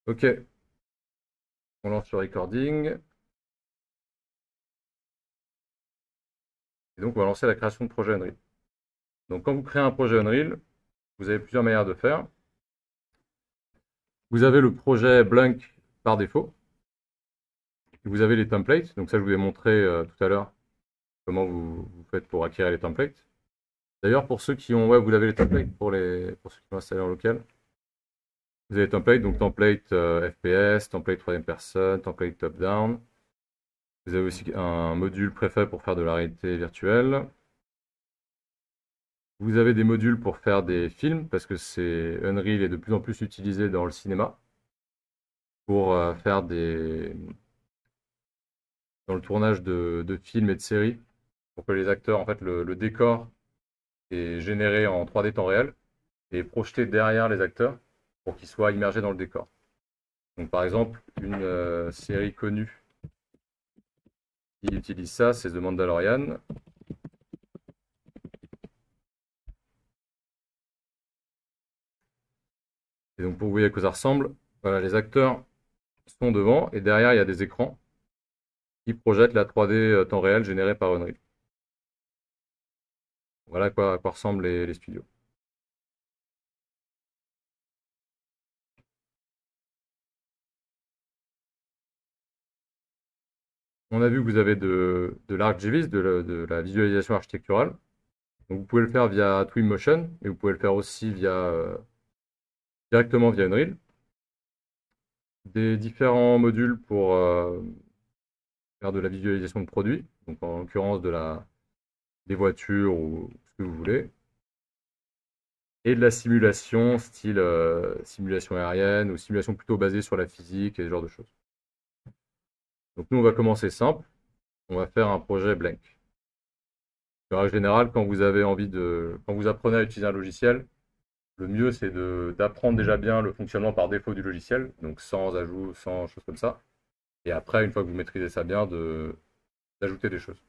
Ok, on lance le recording. Et donc, on va lancer la création de projet Unreal. Donc, quand vous créez un projet Unreal, vous avez plusieurs manières de faire. Vous avez le projet Blank par défaut. Vous avez les templates. Donc, ça, je vous ai montré tout à l'heure comment vous faites pour acquérir les templates. D'ailleurs, pour ceux qui ont, ouais, vous avez les templates pour ceux qui ont installé en local. Vous avez les templates, donc template FPS, template troisième personne, template top-down. Vous avez aussi un module préfet pour faire de la réalité virtuelle. Vous avez des modules pour faire des films, parce que Unreal est de plus en plus utilisé dans le cinéma, pour faire dans le tournage de films et de séries, pour que les acteurs, en fait, le décor est généré en 3D temps réel et projeté derrière les acteurs pour qu'ils soient immergés dans le décor. Donc, par exemple, une série connue qui utilise ça, c'est The Mandalorian. Et donc, pour vous voyez à quoi ça ressemble, voilà, les acteurs sont devant et derrière, il y a des écrans qui projettent la 3D temps réel générée par Unreal. Voilà à quoi ressemblent les studios. On a vu que vous avez de l'ArcGIS, de la visualisation architecturale. Donc vous pouvez le faire via Twinmotion, mais vous pouvez le faire aussi directement via Unreal. Des différents modules pour faire de la visualisation de produits, donc en l'occurrence des voitures ou ce que vous voulez. Et de la simulation, style simulation aérienne ou simulation plutôt basée sur la physique et ce genre de choses. Donc nous, on va commencer simple. On va faire un projet blank. En règle générale, quand vous apprenez à utiliser un logiciel, le mieux c'est d'apprendre déjà bien le fonctionnement par défaut du logiciel, donc sans ajout, sans choses comme ça. Et après, une fois que vous maîtrisez ça bien, d'ajouter des choses.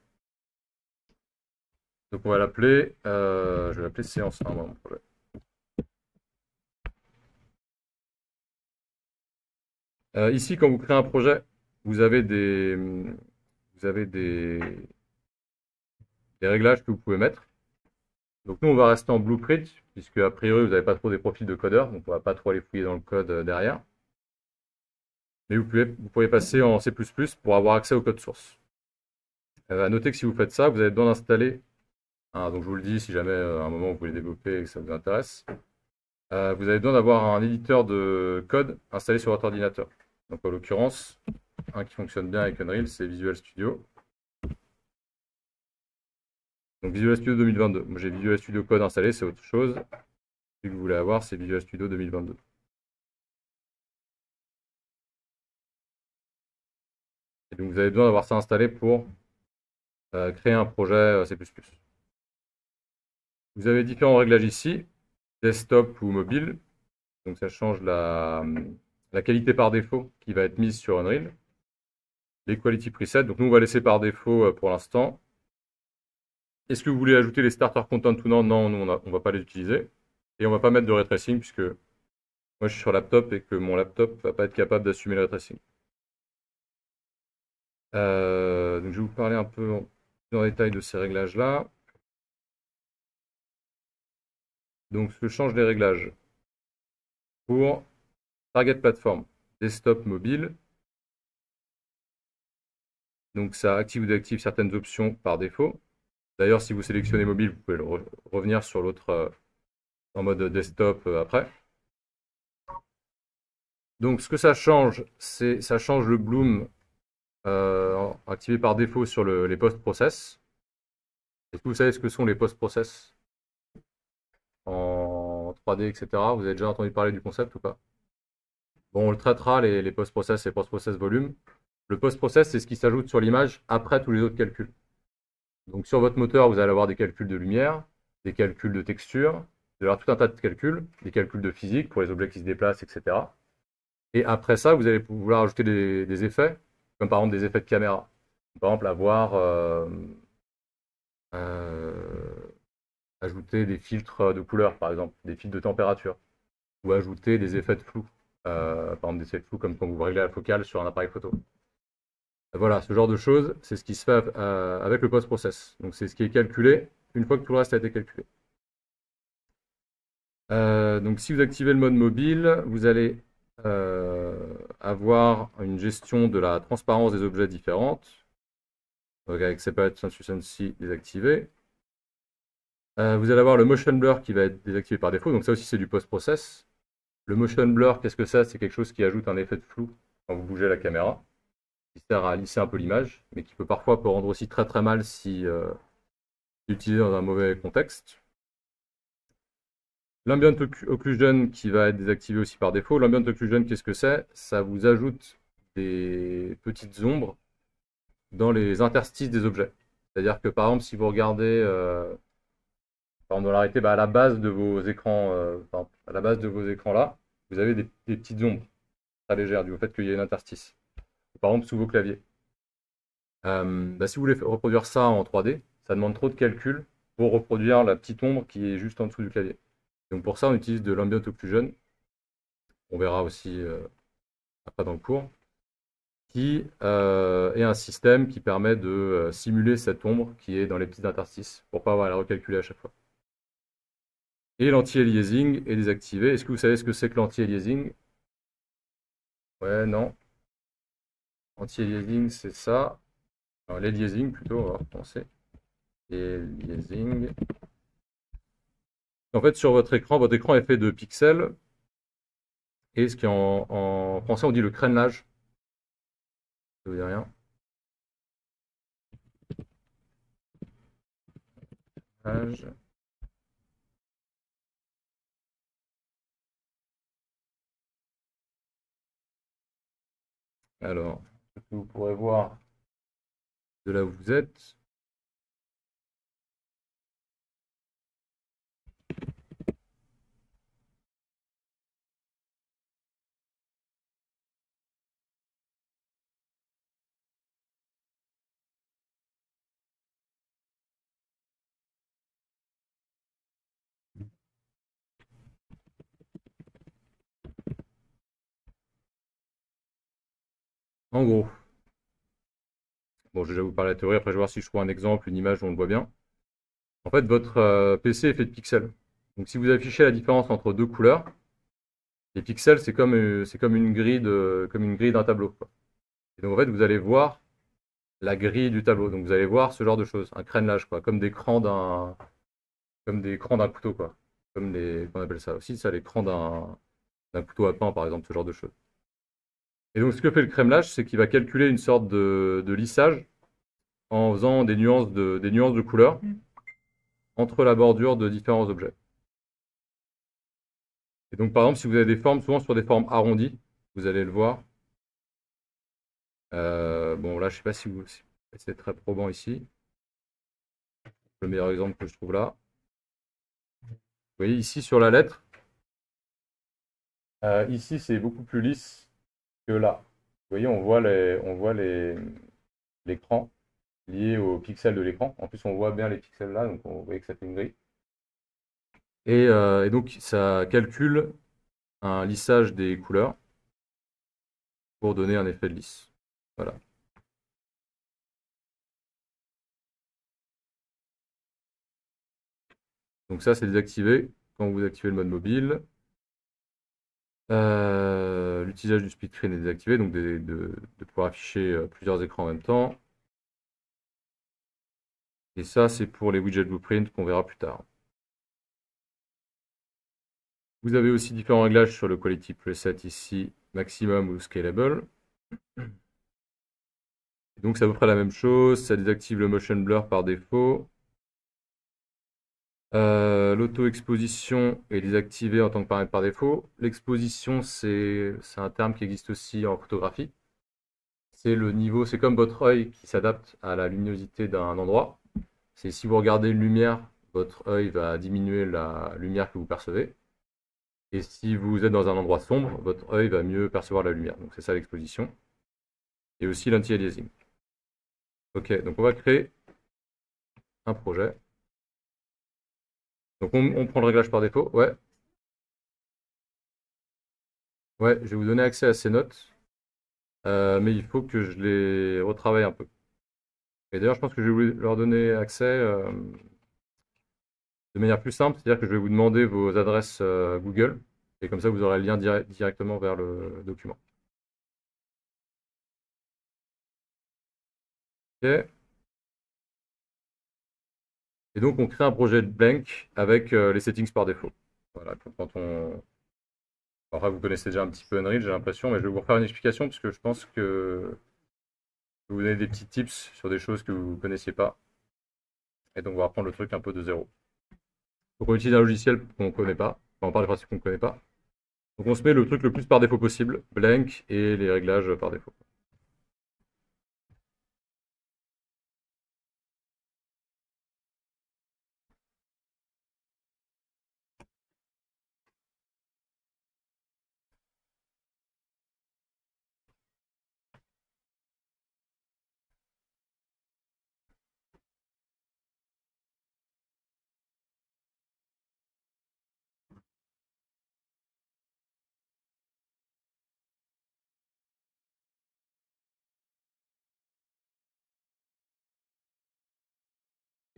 Donc on va l'appeler, je vais l'appeler séance 1, mon projet. Ici, quand vous créez un projet, vous avez vous avez des réglages que vous pouvez mettre. Donc nous, on va rester en blueprint, puisque a priori, vous n'avez pas trop des profils de codeurs, donc on ne va pas trop aller fouiller dans le code derrière. Mais vous pouvez passer en C++ pour avoir accès au code source. À noter que si vous faites ça, vous avez besoin d'installer, donc je vous le dis si jamais à un moment vous voulez développer et que ça vous intéresse, vous avez besoin d'avoir un éditeur de code installé sur votre ordinateur. Donc en l'occurrence, un qui fonctionne bien avec Unreal, c'est Visual Studio. Donc Visual Studio 2022. Moi j'ai Visual Studio Code installé, c'est autre chose. Ce que vous voulez avoir, c'est Visual Studio 2022. Et donc vous avez besoin d'avoir ça installé pour créer un projet C++. Vous avez différents réglages ici, desktop ou mobile. Donc ça change la qualité par défaut qui va être mise sur Unreal. Les quality presets, donc nous on va laisser par défaut pour l'instant. Est-ce que vous voulez ajouter les starter content ou non? Non, nous on va pas les utiliser. Et on va pas mettre de ray tracing puisque moi je suis sur laptop et que mon laptop va pas être capable d'assumer le ray tracing. Donc je vais vous parler un peu plus en détail de ces réglages-là. Donc je change les réglages pour target platform, desktop, mobile. Donc ça active ou désactive certaines options par défaut. D'ailleurs, si vous sélectionnez mobile, vous pouvez revenir sur l'autre en mode desktop après. Donc ce que ça change, c'est ça change le bloom activé par défaut sur les post-process. Est-ce que vous savez ce que sont les post-process en 3D, etc. Vous avez déjà entendu parler du concept ou pas? Bon, on le traitera, les post-process et post-process volume. Le post-process, c'est ce qui s'ajoute sur l'image après tous les autres calculs. Donc sur votre moteur, vous allez avoir des calculs de lumière, des calculs de texture, vous allez avoir tout un tas de calculs, des calculs de physique pour les objets qui se déplacent, etc. Et après ça, vous allez vouloir ajouter des effets, comme par exemple des effets de caméra. Par exemple, euh, ajouter des filtres de couleur, par exemple, des filtres de température, ou ajouter des effets de flou, par exemple des effets de flou comme quand vous réglez la focale sur un appareil photo. Voilà, ce genre de choses, c'est ce qui se fait avec le post-process. Donc c'est ce qui est calculé une fois que tout le reste a été calculé. Donc si vous activez le mode mobile, vous allez avoir une gestion de la transparence des objets différentes. Donc avec Separate Translucency désactivé. Vous allez avoir le motion blur qui va être désactivé par défaut. Donc ça aussi c'est du post-process. Le motion blur, qu'est-ce que c'est? C'est quelque chose qui ajoute un effet de flou quand vous bougez la caméra, qui sert à lisser un peu l'image, mais qui peut parfois rendre aussi très très mal si utilisé dans un mauvais contexte. L'ambient occlusion qui va être désactivé aussi par défaut. L'ambient occlusion, qu'est-ce que c'est? Ça vous ajoute des petites ombres dans les interstices des objets. C'est-à-dire que par exemple, si vous regardez par exemple, dans la réalité, à la base de vos écrans, à la base de vos écrans là, vous avez des petites ombres très légères du fait qu'il y ait une interstice. Par exemple, sous vos claviers. Si vous voulez reproduire ça en 3D, ça demande trop de calcul pour reproduire la petite ombre qui est juste en dessous du clavier. Donc pour ça, on utilise de l'ambient occlusion. On verra aussi après dans le cours, qui est un système qui permet de simuler cette ombre qui est dans les petites interstices pour ne pas avoir à la recalculer à chaque fois. Et l'anti-aliasing est désactivé. Est-ce que vous savez ce que c'est que l'anti-aliasing? Ouais, non. Anti-aliasing, c'est ça. L'aliasing plutôt, on va recommencer. Aliasing. En fait, sur votre écran est fait de pixels. Et ce qui en français, on dit le crénelage. Ça vous dit rien. Alors, vous pourrez voir de là où vous êtes. En gros, bon, je vais déjà vous parler de la théorie, après je vais voir si je trouve un exemple, une image où on le voit bien. En fait, votre PC est fait de pixels. Donc si vous affichez la différence entre deux couleurs, les pixels, c'est comme une grille d'un tableau, quoi. Et donc en fait, vous allez voir la grille du tableau. Donc vous allez voir ce genre de choses, un crénelage, quoi, comme des crans d'un couteau, quoi. Qu'on appelle ça aussi, ça, les crans d'un couteau à pain, par exemple, ce genre de choses. Et donc ce que fait le crénelage, c'est qu'il va calculer une sorte de lissage en faisant des nuances de couleurs entre la bordure de différents objets. Et donc, par exemple, si vous avez des formes, souvent sur des formes arrondies, vous allez le voir. Bon, là, je ne sais pas si c'est très probant ici. Le meilleur exemple que je trouve là. Vous voyez ici sur la lettre, ici c'est beaucoup plus lisse que là. Vous voyez, l'écran lié aux pixels de l'écran. En plus, on voit bien les pixels là, donc on voit que ça fait une grille. Et donc, ça calcule un lissage des couleurs pour donner un effet de lisse. Voilà. Donc ça, c'est désactivé quand vous activez le mode mobile. L'utilisation du split screen est désactivé, donc de pouvoir afficher plusieurs écrans en même temps. Et ça, c'est pour les widgets blueprint qu'on verra plus tard. Vous avez aussi différents réglages sur le Quality Preset ici, maximum ou scalable. Donc c'est à peu près la même chose, ça désactive le motion blur par défaut. L'auto-exposition est désactivée en tant que paramètre par défaut. L'exposition, c'est un terme qui existe aussi en photographie. C'est le niveau, c'est comme votre œil qui s'adapte à la luminosité d'un endroit. C'est si vous regardez une lumière, votre œil va diminuer la lumière que vous percevez. Et si vous êtes dans un endroit sombre, votre œil va mieux percevoir la lumière. Donc c'est ça l'exposition. Et aussi l'anti-aliasing. Ok, donc on va créer un projet. Donc on prend le réglage par défaut. Ouais. Ouais, je vais vous donner accès à ces notes, mais il faut que je les retravaille un peu. Et d'ailleurs, je pense que je vais leur donner accès de manière plus simple, c'est-à-dire que je vais vous demander vos adresses Google, et comme ça, vous aurez le lien directement vers le document. Ok. Et donc, on crée un projet blank avec les settings par défaut. Voilà, quand on... Enfin, vous connaissez déjà un petit peu Unreal, j'ai l'impression, mais je vais vous refaire une explication parce que je pense que je vais vous donner des petits tips sur des choses que vous ne connaissiez pas. Et donc, on va reprendre le truc un peu de zéro. Donc, on utilise un logiciel qu'on ne connaît pas. Enfin, on parle des principes qu'on ne connaît pas. Donc, on se met le truc le plus par défaut possible, blank, et les réglages par défaut.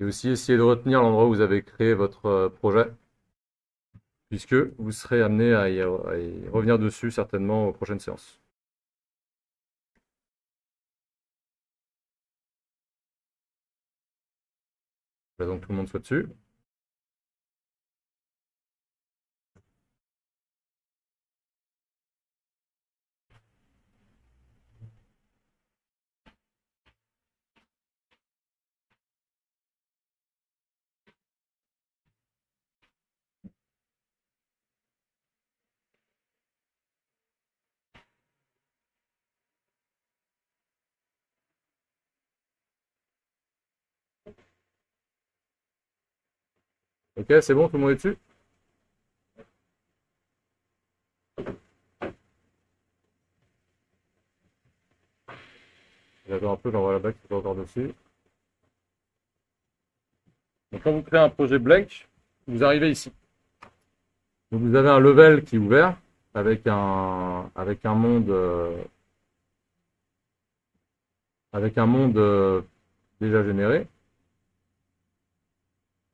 Et aussi, essayez de retenir l'endroit où vous avez créé votre projet, puisque vous serez amené à y revenir dessus certainement aux prochaines séances. Voilà, donc tout le monde soit dessus. Ok, c'est bon, tout le monde est dessus? J'attends un peu, j'envoie la bague qui est encore dessus. Donc quand vous créez un projet blank, vous arrivez ici. Donc vous avez un level qui est ouvert avec un monde déjà généré.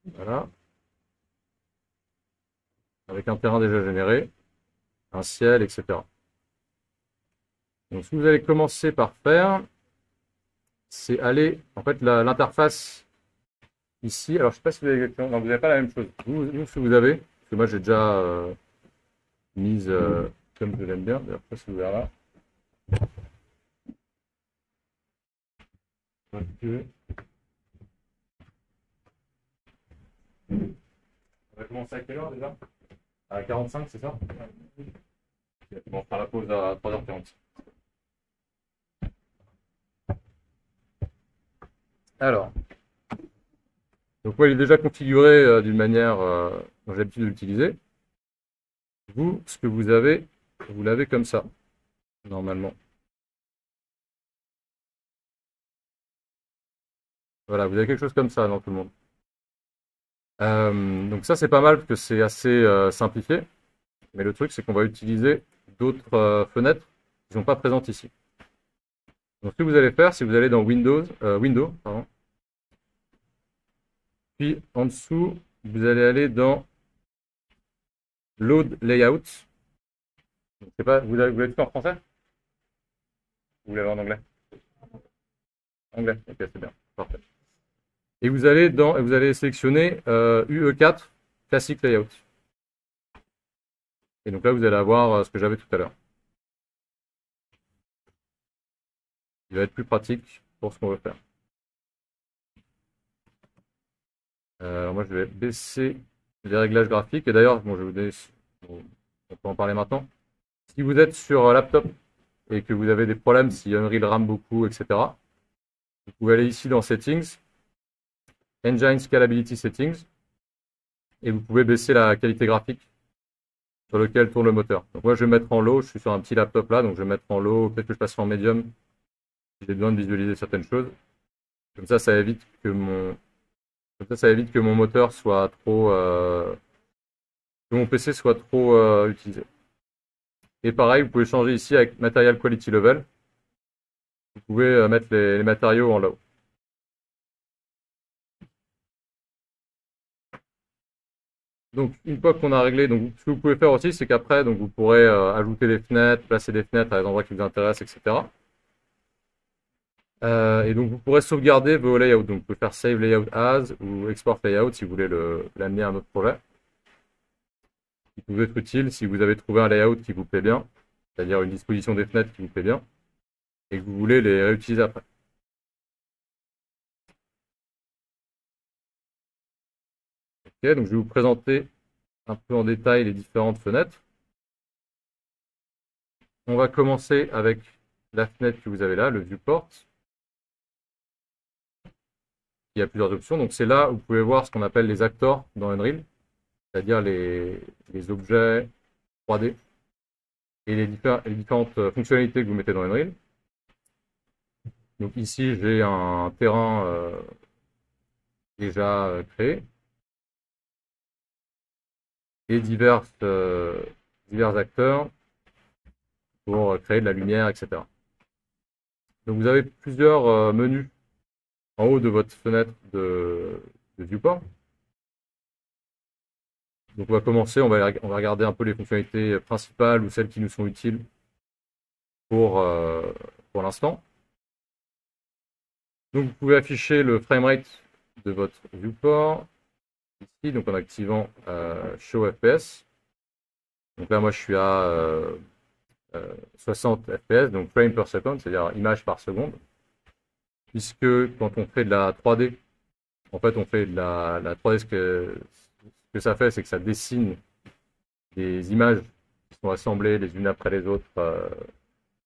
Voilà, avec un terrain déjà généré, un ciel, etc. Donc ce que vous allez commencer par faire, c'est aller, en fait, l'interface ici. Alors je ne sais pas si vous avez exactement, non, vous n'avez pas la même chose. Vous, ce que vous avez, parce que moi j'ai déjà mise comme je l'aime bien. D'ailleurs, ça c'est ouvert là. Ok. On va commencer à quelle heure déjà? À 45, c'est ça? Ok. Bon, on fera la pause à 3h40. Alors, donc moi il est déjà configuré d'une manière dont j'ai l'habitude de l'utiliser. Vous, ce que vous l'avez comme ça, normalement. Voilà, vous avez quelque chose comme ça dans tout le monde. Donc ça c'est pas mal parce que c'est assez simplifié. Mais le truc c'est qu'on va utiliser d'autres fenêtres qui ne sont pas présentes ici. Donc ce que vous allez faire, c'est que vous allez dans Windows, pardon. Puis en dessous, vous allez aller dans Load Layout. Je sais pas, vous l'avez tout en français? Ou vous l'avez en anglais? Anglais, ok, c'est bien, parfait. Et vous allez sélectionner UE4 Classic Layout. Et donc là, vous allez avoir ce que j'avais tout à l'heure. Il va être plus pratique pour ce qu'on veut faire. Moi, je vais baisser les réglages graphiques. Et d'ailleurs, bon, je vais vous donner, on peut en parler maintenant. Si vous êtes sur laptop et que vous avez des problèmes, si Unreal rame beaucoup, etc., vous pouvez aller ici dans Settings, Engine Scalability Settings, et vous pouvez baisser la qualité graphique sur lequel tourne le moteur. Donc moi, je vais mettre en low. Je suis sur un petit laptop là, donc je vais mettre en low. Peut-être que je passe en medium si j'ai besoin de visualiser certaines choses. Comme ça évite que mon moteur soit trop, que mon PC soit trop utilisé. Et pareil, vous pouvez changer ici avec Material Quality Level. Vous pouvez mettre les matériaux en low. Donc, une fois qu'on a réglé, donc, ce que vous pouvez faire aussi, c'est qu'après, donc, vous pourrez ajouter des fenêtres, placer des fenêtres à des endroits qui vous intéressent, etc. Et donc, vous pourrez sauvegarder vos layouts. Donc, vous pouvez faire Save Layout As ou Export Layout si vous voulez l'amener à un autre projet. Qui peut être utile si vous avez trouvé un layout qui vous plaît bien, c'est-à-dire une disposition des fenêtres qui vous plaît bien, et que vous voulez les réutiliser après. Ok, donc je vais vous présenter un peu en détail les différentes fenêtres. On va commencer avec la fenêtre que vous avez là, le viewport. Il y a plusieurs options. Donc c'est là où vous pouvez voir ce qu'on appelle les actors dans Unreal, c'est-à-dire les objets 3D et les différentes fonctionnalités que vous mettez dans Unreal. Donc ici, j'ai un terrain déjà créé et divers acteurs pour créer de la lumière, etc. Donc vous avez plusieurs menus en haut de votre fenêtre de viewport. Donc on va commencer, on va regarder un peu les fonctionnalités principales ou celles qui nous sont utiles pour, pour l'instant. Donc vous pouvez afficher le framerate de votre viewport ici, donc en activant Show FPS. Donc là moi je suis à 60 FPS, donc frame per second, c'est-à-dire image par seconde. Puisque quand on fait de la 3D, en fait on fait de la 3D, ce que ça fait, c'est que ça dessine des images qui sont assemblées les unes après les autres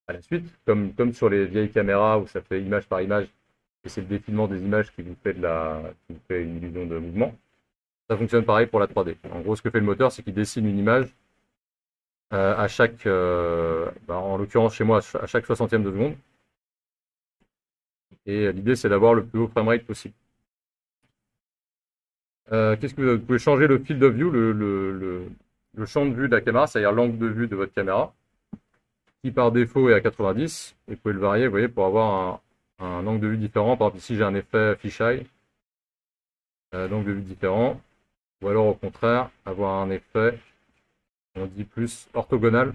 à la suite, comme sur les vieilles caméras où ça fait image par image, et c'est le défilement des images qui vous fait, qui vous fait une illusion de mouvement. Ça fonctionne pareil pour la 3D. En gros, ce que fait le moteur, c'est qu'il dessine une image à chaque, en l'occurrence chez moi, à chaque 60e de seconde. Et l'idée, c'est d'avoir le plus haut framerate possible. Qu'est-ce que vous pouvez changer le field of view, le champ de vue de la caméra, c'est-à-dire l'angle de vue de votre caméra, qui par défaut est à 90. Et vous pouvez le varier, vous voyez, pour avoir un angle de vue différent. Par exemple, ici, j'ai un effet fisheye, d'angle de vue différent. Ou alors, au contraire, avoir un effet, on dit plus orthogonal.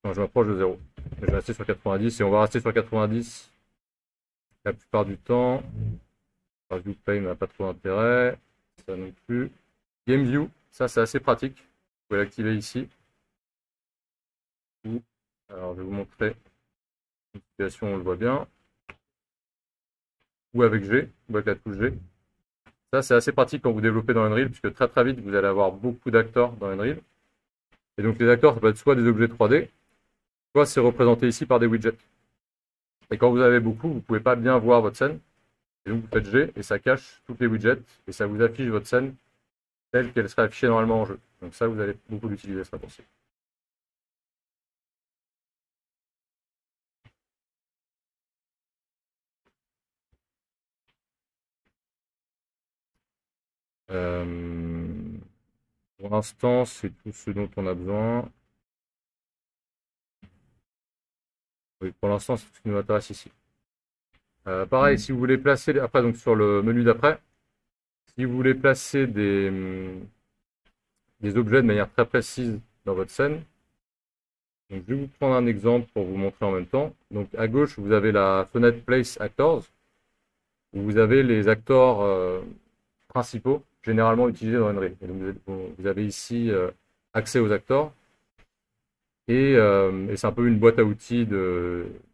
Quand je m'approche de 0. Je vais rester sur 90 et on va rester sur 90 la plupart du temps. Viewplay n'a pas trop d'intérêt. Ça non plus. Game View, ça c'est assez pratique. Vous pouvez l'activer ici. Alors je vais vous montrer une situation où on le voit bien. Ou avec G, ou avec la touche G. Ça c'est assez pratique quand vous développez dans Unreal, puisque très vite vous allez avoir beaucoup d'acteurs dans Unreal. Et donc les acteurs, ça peut être soit des objets 3D, soit c'est représenté ici par des widgets. Et quand vous avez beaucoup, vous ne pouvez pas bien voir votre scène. Et donc vous faites G et ça cache toutes les widgets et ça vous affiche votre scène telle qu'elle serait affichée normalement en jeu. Donc ça, vous allez beaucoup l'utiliser ce raccourci. Euh, pour l'instant, c'est tout ce dont on a besoin. Oui, pour l'instant, c'est tout ce qui nous intéresse ici. Pareil, si vous voulez placer, après, donc sur le menu d'après, si vous voulez placer des objets de manière très précise dans votre scène, donc je vais vous prendre un exemple pour vous montrer en même temps. Donc à gauche, vous avez la fenêtre Place Actors, où vous avez les acteurs principaux généralement utilisés dans Unreal. Et donc vous avez ici accès aux acteurs. Et c'est un peu une boîte à outils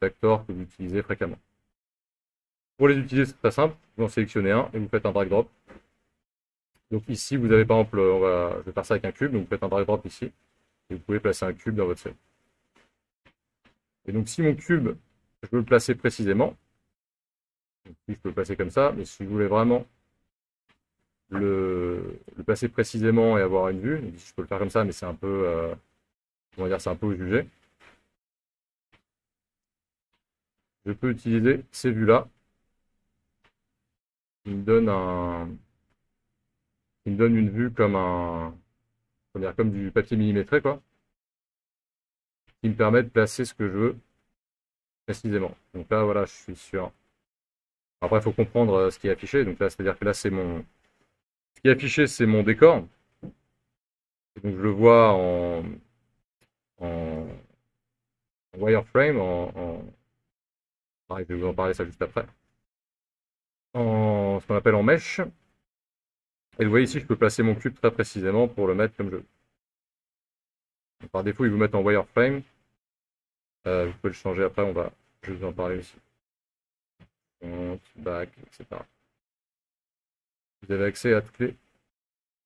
d'acteurs que vous utilisez fréquemment. Pour les utiliser, c'est très simple. Vous en sélectionnez un et vous faites un drag drop. Donc ici, vous avez par exemple, je vais faire ça avec un cube, donc vous faites un drag drop ici. Et vous pouvez placer un cube dans votre scène. Et donc si mon cube, je veux le placer précisément, donc ici, je peux le placer comme ça, mais si je voulais vraiment le placer précisément et avoir une vue, donc ici, je peux le faire comme ça, mais c'est un peu, comment dire, c'est un peu au jugé. Je peux utiliser ces vues-là. Il me donne qui me donne une vue comme comme du papier millimétré, quoi, qui me permet de placer ce que je veux précisément. Donc là, voilà, je suis sur. Après, il faut comprendre ce qui est affiché. Donc là, c'est-à-dire que là, ce qui est affiché, c'est mon décor. Et donc je le vois en wireframe, pareil, je vais vous en parler ça juste après, en ce qu'on appelle en mesh. Et vous voyez ici, je peux placer mon cube très précisément pour le mettre comme je veux. Donc, par défaut, ils vous mettent en wireframe. Vous pouvez le changer après, je vais vous en parler aussi. Front, back, etc. Vous avez accès à toutes les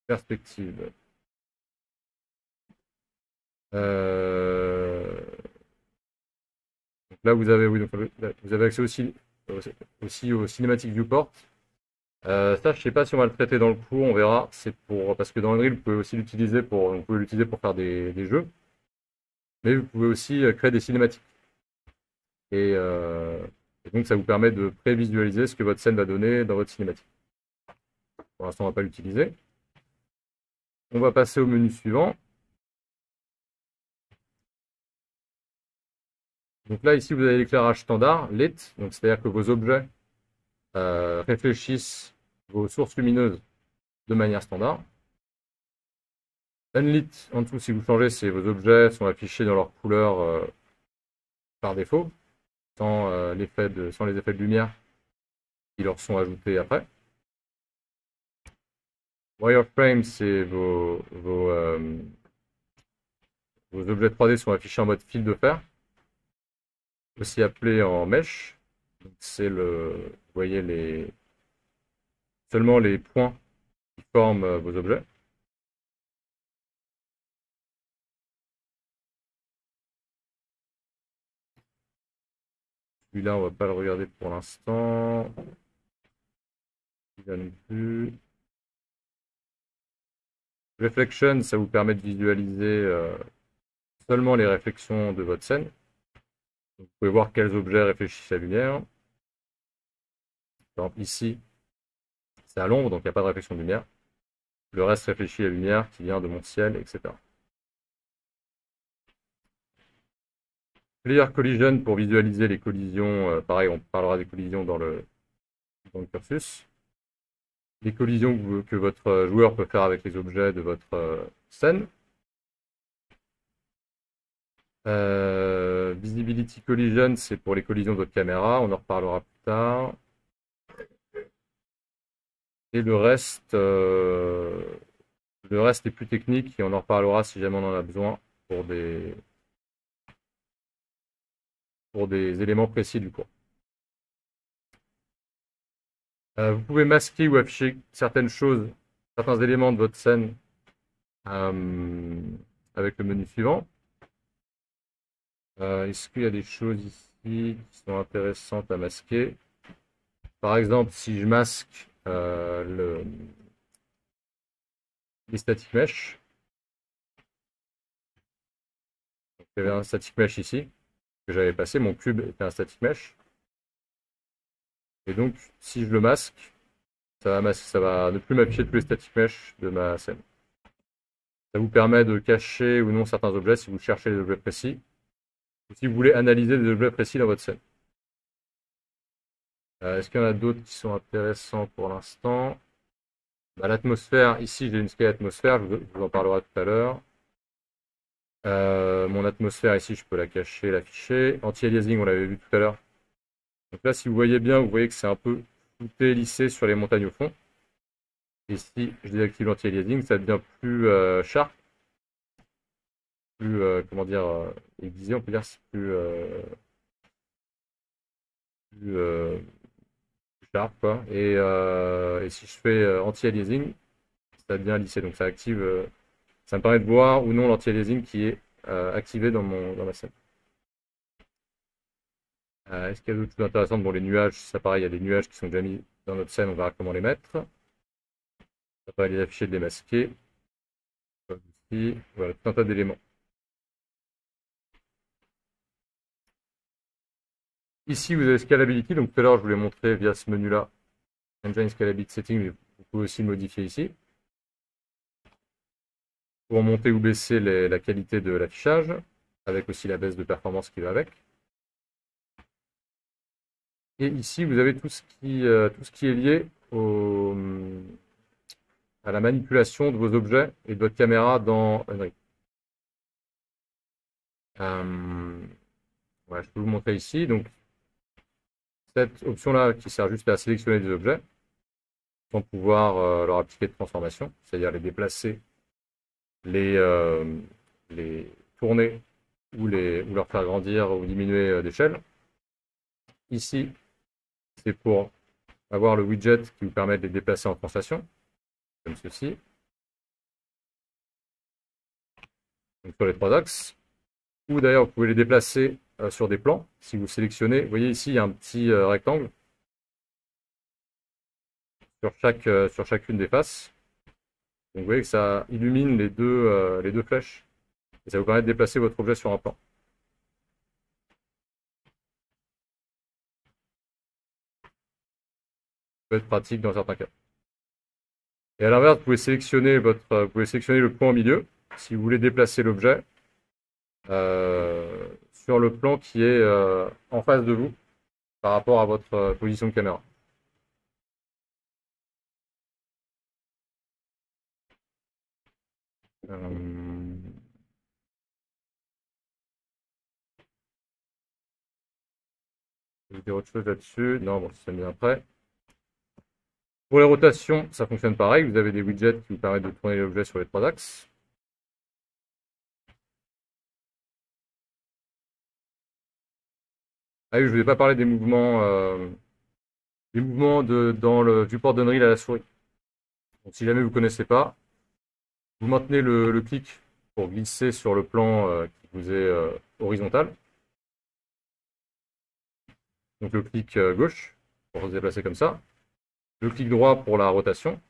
perspectives. Euh, Donc là, vous avez, oui, donc, vous avez accès aussi au Cinematic Viewport. Ça, je ne sais pas si on va le traiter dans le cours, on verra. Parce que dans Unreal, vous pouvez aussi l'utiliser pour faire des jeux, mais vous pouvez aussi créer des cinématiques. Et, euh, et donc, ça vous permet de prévisualiser ce que votre scène va donner dans votre cinématique. Pour l'instant, on ne va pas l'utiliser. On va passer au menu suivant. Donc là, ici, vous avez l'éclairage standard, lit, donc c'est-à-dire que vos objets réfléchissent vos sources lumineuses de manière standard. Unlit, en dessous, si vous changez, c'est vos objets sont affichés dans leur couleur par défaut, sans les effets de lumière qui leur sont ajoutés après. Wireframe, c'est vos objets 3D sont affichés en mode fil de fer, aussi appelé en mesh. Vous voyez seulement les points qui forment vos objets. Celui-là, on va pas le regarder pour l'instant. Celui-là non plus. Reflection, ça vous permet de visualiser seulement les réflexions de votre scène. Donc, vous pouvez voir quels objets réfléchissent la lumière. Par exemple, ici, c'est à l'ombre, donc il n'y a pas de réflexion de lumière. Le reste réfléchit la lumière qui vient de mon ciel, etc. Player Collision pour visualiser les collisions. Pareil, on parlera des collisions dans le cursus. Les collisions que votre joueur peut faire avec les objets de votre scène. Visibility Collision, c'est pour les collisions de votre caméra. On en reparlera plus tard. Et le reste est plus technique et on en reparlera si jamais on en a besoin pour des éléments précis du cours. Vous pouvez masquer ou afficher certaines choses, certains éléments de votre scène avec le menu suivant. Est-ce qu'il y a des choses ici qui sont intéressantes à masquer? Par exemple, si je masque les static mesh, il y avait un static mesh ici que j'avais passé, mon cube était un static mesh. Et donc, si je le masque, ça va ne plus m'afficher tous les static mesh de ma scène. Ça vous permet de cacher ou non certains objets si vous cherchez des objets précis, ou si vous voulez analyser des objets précis dans votre scène. Est-ce qu'il y en a d'autres qui sont intéressants pour l'instant? L'atmosphère, ici j'ai une scale atmosphère, je vous en parlerai tout à l'heure. Mon atmosphère ici, je peux la cacher, l'afficher. Anti-aliasing, on l'avait vu tout à l'heure. Donc là, si vous voyez bien, vous voyez que c'est un peu flouté, lissé sur les montagnes au fond. Et si je désactive l'anti-aliasing, ça devient plus sharp, plus, comment dire, aiguisé, on peut dire, c'est plus, sharp, quoi. Et si je fais anti-aliasing, ça devient lissé. Donc ça me permet de voir ou non l'anti-aliasing qui est activé dans ma scène. Est-ce qu'il y a d'autres choses intéressantes? Bon, les nuages, ça pareil, il y a des nuages qui sont déjà mis dans notre scène, on verra comment les mettre. Ça va les afficher, de les masquer. Ici, voilà, tout un tas d'éléments. Ici, vous avez Scalability. Donc tout à l'heure, je vous l'ai montré via ce menu-là. Engine Scalability Setting, mais vous pouvez aussi le modifier ici. pour monter ou baisser la qualité de l'affichage, avec aussi la baisse de performance qui va avec. Et ici, vous avez tout ce qui est lié à la manipulation de vos objets et de votre caméra dans Unreal. Voilà, je peux vous montrer ici. Donc, cette option-là qui sert juste à sélectionner des objets sans pouvoir leur appliquer de transformation, c'est-à-dire les déplacer, les, les tourner ou leur faire grandir ou diminuer d'échelle. Ici, c'est pour avoir le widget qui vous permet de les déplacer en translation, comme ceci. Donc, sur les trois axes. Ou d'ailleurs, vous pouvez les déplacer sur des plans. Si vous sélectionnez, vous voyez ici, il y a un petit rectangle sur chacune des faces. Donc, vous voyez que ça illumine les deux flèches. Et ça vous permet de déplacer votre objet sur un plan. Ça peut être pratique dans certains cas. Et à l'inverse, vous pouvez sélectionner le point au milieu si vous voulez déplacer l'objet sur le plan qui est en face de vous par rapport à votre position de caméra. Vous voulez dire autre chose là-dessus? Non, bon, c'est bien après. Pour les rotations, ça fonctionne pareil. Vous avez des widgets qui vous permettent de tourner l'objet sur les trois axes. Ah oui, je ne vous ai pas parlé des mouvements dans le viewport d'Unreal à la souris. Donc, si jamais vous ne connaissez pas, vous maintenez le clic pour glisser sur le plan qui vous est horizontal. Donc le clic gauche pour se déplacer comme ça. Le clic droit pour la rotation.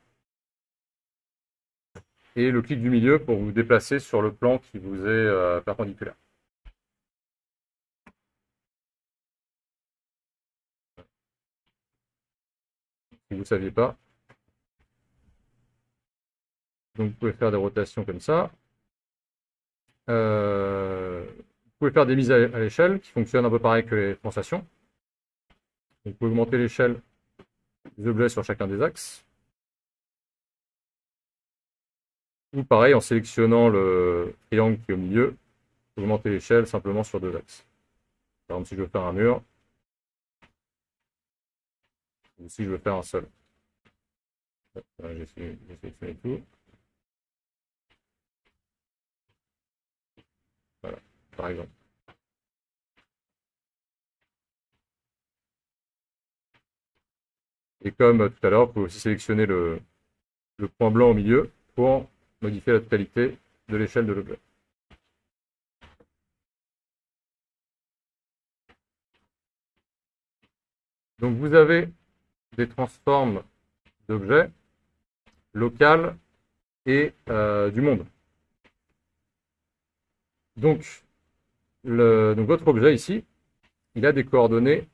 Et le clic du milieu pour vous déplacer sur le plan qui vous est perpendiculaire. Si vous ne saviez pas. Donc vous pouvez faire des rotations comme ça. Vous pouvez faire des mises à l'échelle qui fonctionnent un peu pareil que les translations. Donc, vous pouvez augmenter l'échelle des objets sur chacun des axes. Ou pareil, en sélectionnant le triangle qui est au milieu, augmenter l'échelle simplement sur deux axes. Par exemple, si je veux faire un mur, ou si je veux faire un sol. J'ai sélectionné tout. Voilà, par exemple. Et comme tout à l'heure, vous pouvez aussi sélectionner le point blanc au milieu pour modifier la totalité de l'échelle de l'objet. Donc vous avez des transformes d'objets locales et du monde. Donc votre objet ici, il a des coordonnées.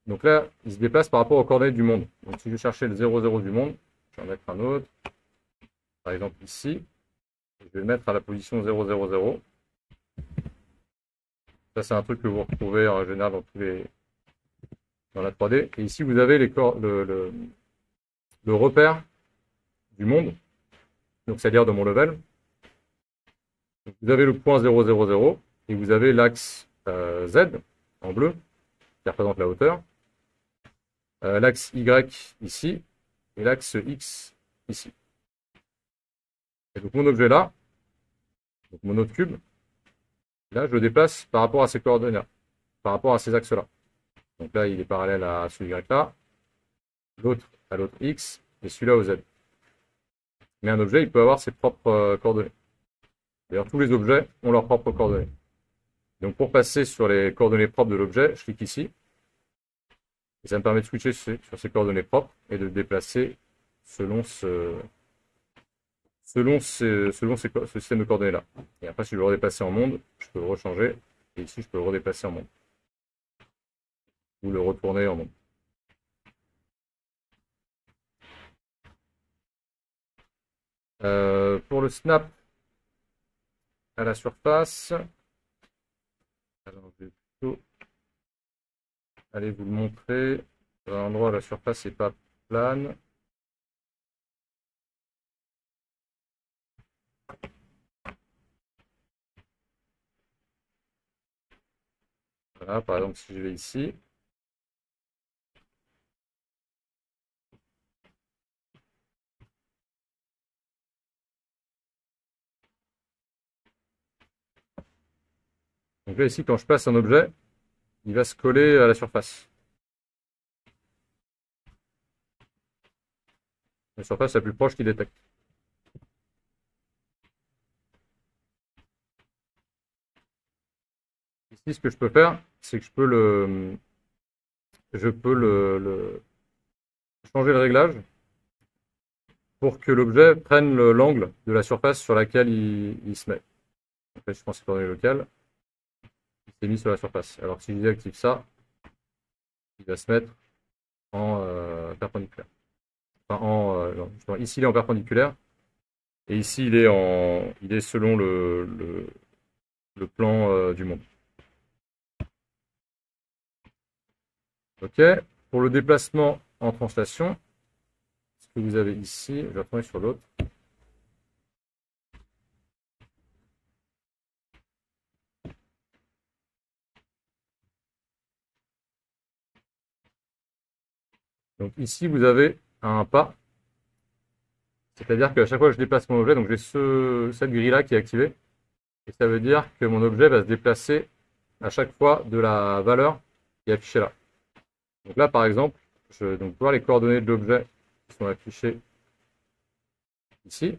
Donc là, il se déplace par rapport aux coordonnées du monde. Donc si je cherchais le 0, 0 du monde, je vais en mettre un autre. Par exemple ici, je vais le mettre à la position 0, 0, 0. Ça, c'est un truc que vous retrouvez en général dans la 3D. Et ici, vous avez le repère du monde, donc c'est-à-dire de mon level. Donc, vous avez le point 0, 0, 0, et vous avez l'axe Z en bleu, qui représente la hauteur, l'axe Y ici, et l'axe X ici. Et donc mon objet là, donc mon autre cube, là je le déplace par rapport à ces coordonnées-là, par rapport à ces axes-là. Donc là il est parallèle à ce Y là, l'autre à l'autre X, et celui-là au Z. Mais un objet, il peut avoir ses propres coordonnées. D'ailleurs, tous les objets ont leurs propres coordonnées. Donc pour passer sur les coordonnées propres de l'objet, je clique ici. Et ça me permet de switcher sur ces coordonnées propres et de le déplacer selon ce système de coordonnées-là. Et après, si je veux le redéplacer en monde, je peux le rechanger. Et ici, je peux le redéplacer en monde. Ou le retourner en monde. Pour le snap, à la surface. Alors, je vais plutôt aller vous le montrer. À un endroit où la surface n'est pas plane. Voilà, par exemple, si je vais ici. Donc là, ici, quand je place un objet, il va se coller à la surface. La surface la plus proche qu'il détecte. Ici, ce que je peux faire, c'est que je peux changer le réglage pour que l'objet prenne l'angle de la surface sur laquelle il se met. Donc là, je pense que c'est coordonnées locales. Il s'est mis sur la surface. Alors si je désactive ça, il va se mettre en perpendiculaire. Enfin, non, justement, ici, il est en perpendiculaire. Et ici, il est selon le plan du monde. OK. Pour le déplacement en translation, ce que vous avez ici, je vais retourner sur l'autre. Donc ici, vous avez un pas. C'est-à-dire qu'à chaque fois que je déplace mon objet, donc j'ai cette grille-là qui est activée. Et ça veut dire que mon objet va se déplacer à chaque fois de la valeur qui est affichée là. Donc là, par exemple, je vais donc voir les coordonnées de l'objet qui sont affichées ici.